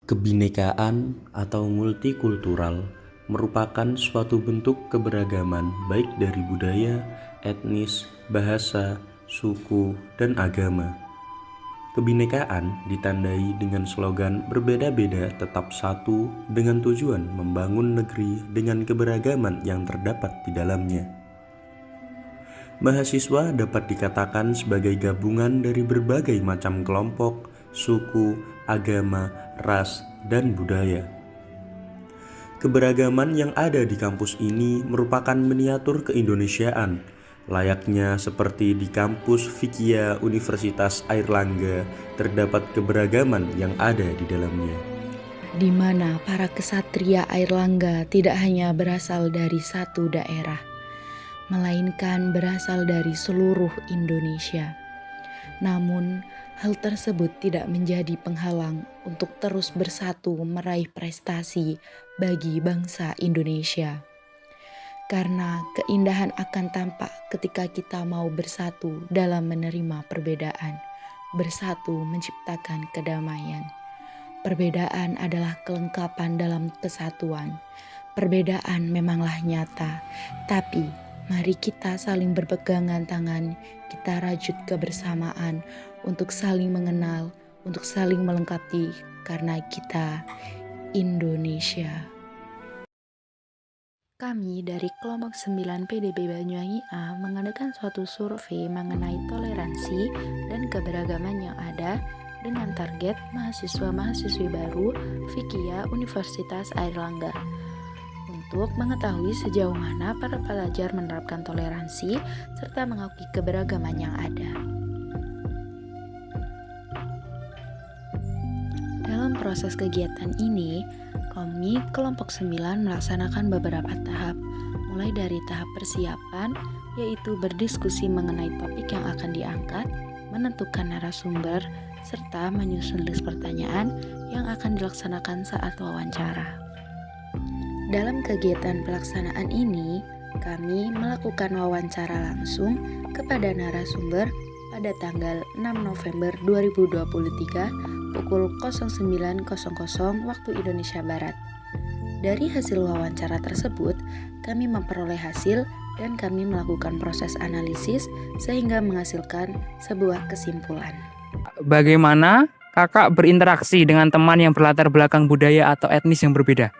Kebinekaan atau multikultural merupakan suatu bentuk keberagaman baik dari budaya, etnis, bahasa, suku, dan agama. Kebinekaan ditandai dengan slogan berbeda-beda tetap satu dengan tujuan membangun negeri dengan keberagaman yang terdapat di dalamnya. Mahasiswa dapat dikatakan sebagai gabungan dari berbagai macam kelompok, suku, agama, ras, dan budaya. Keberagaman yang ada di kampus ini merupakan miniatur keindonesiaan, layaknya seperti di kampus Fikia Universitas Airlangga terdapat keberagaman yang ada di dalamnya. Di mana para kesatria Airlangga tidak hanya berasal dari satu daerah, melainkan berasal dari seluruh Indonesia. Namun, hal tersebut tidak menjadi penghalang untuk terus bersatu meraih prestasi bagi bangsa Indonesia. Karena keindahan akan tampak ketika kita mau bersatu dalam menerima perbedaan, bersatu menciptakan kedamaian. Perbedaan adalah kelengkapan dalam kesatuan. Perbedaan memanglah nyata, tapi mari kita saling berpegangan tangan, kita rajut kebersamaan untuk saling mengenal, untuk saling melengkapi, karena kita Indonesia. Kami dari kelompok 9 PDB Banyuwangi A mengadakan suatu survei mengenai toleransi dan keberagaman yang ada dengan target mahasiswa-mahasiswi baru Fikia Universitas Airlangga, untuk mengetahui sejauh mana para pelajar menerapkan toleransi serta mengakui keberagaman yang ada. Dalam proses kegiatan ini, kami kelompok 9 melaksanakan beberapa tahap, mulai dari tahap persiapan, yaitu berdiskusi mengenai topik yang akan diangkat, menentukan narasumber, serta menyusun list pertanyaan yang akan dilaksanakan saat wawancara. Dalam kegiatan pelaksanaan ini, kami melakukan wawancara langsung kepada narasumber pada tanggal 6 November 2023 pukul 09.00 waktu Indonesia Barat. Dari hasil wawancara tersebut, kami memperoleh hasil dan kami melakukan proses analisis sehingga menghasilkan sebuah kesimpulan. Bagaimana kakak berinteraksi dengan teman yang berlatar belakang budaya atau etnis yang berbeda?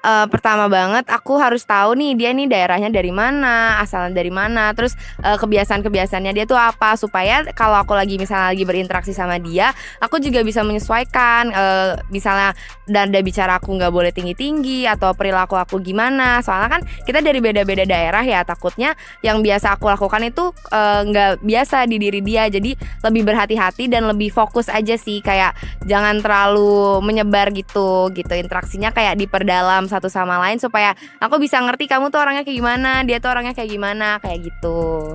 Pertama banget aku harus tahu nih dia nih daerahnya dari mana, asalnya dari mana, terus kebiasaan-kebiasaannya dia tuh apa, supaya kalau aku misalnya lagi berinteraksi sama dia, aku juga bisa menyesuaikan, misalnya nada bicara aku nggak boleh tinggi-tinggi atau perilaku aku gimana, soalnya kan kita dari beda-beda daerah ya, takutnya yang biasa aku lakukan itu nggak biasa di diri dia, jadi lebih berhati-hati dan lebih fokus aja sih, kayak jangan terlalu menyebar gitu interaksinya kayak diperdalam satu sama lain supaya aku bisa ngerti kamu tuh orangnya kayak gimana, dia tuh orangnya kayak gimana, kayak gitu.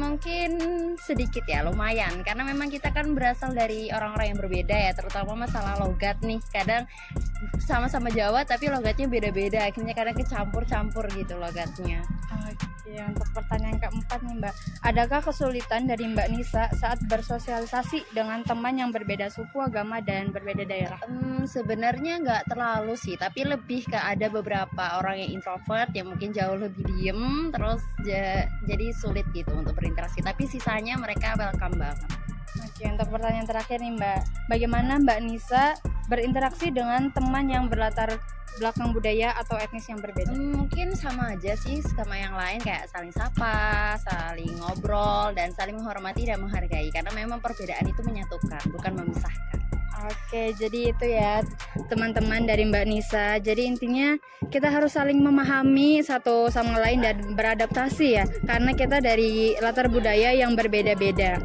Mungkin sedikit ya, lumayan, karena memang kita kan berasal dari orang-orang yang berbeda ya, terutama masalah logat nih, kadang sama-sama Jawa tapi logatnya beda-beda, akhirnya kadang kecampur-campur gitu logatnya. Oke, untuk pertanyaan keempat nih Mbak, adakah kesulitan dari Mbak Nisa saat bersosialisasi dengan teman yang berbeda suku, agama, dan berbeda daerah? Sebenarnya nggak terlalu sih, tapi lebih ke ada beberapa orang yang introvert yang mungkin jauh lebih diem, terus jadi sulit gitu untuk berinteraksi, tapi sisanya mereka welcome banget. Oke, untuk pertanyaan terakhir nih Mbak, bagaimana Mbak Nisa berinteraksi dengan teman yang berlatar belakang budaya atau etnis yang berbeda? Mungkin sama aja sih sama yang lain, kayak saling sapa, saling ngobrol, dan saling menghormati dan menghargai, karena memang perbedaan itu menyatukan, bukan memisahkan. Oke, jadi itu ya teman-teman dari Mbak Nisa. Jadi intinya kita harus saling memahami satu sama lain dan beradaptasi ya, karena kita dari latar budaya yang berbeda-beda.